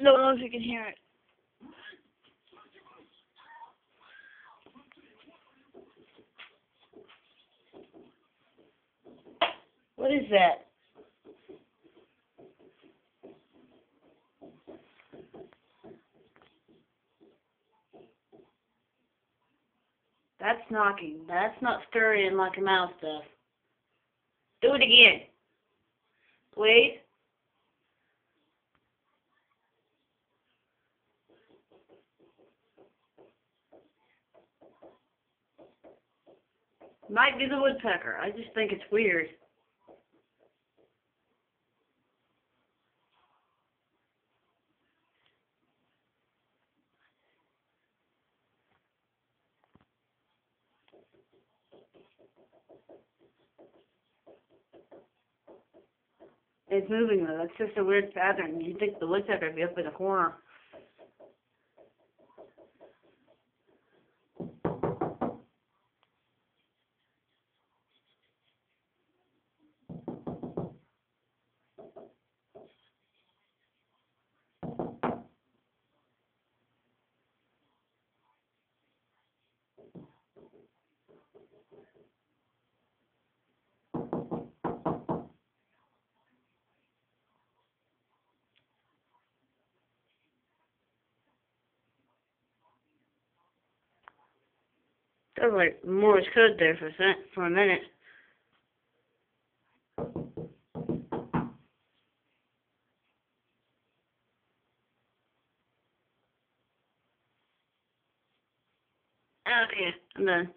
Don't know if you can hear it. What is that? That's knocking. That's not scurrying like a mouse does. Do it again. Please. Might be the woodpecker. I just think it's weird. It's moving though. That's just a weird pattern. You'd think the woodpecker would be up in the corner. That was like Morse code there for a minute. Okay, I'm done.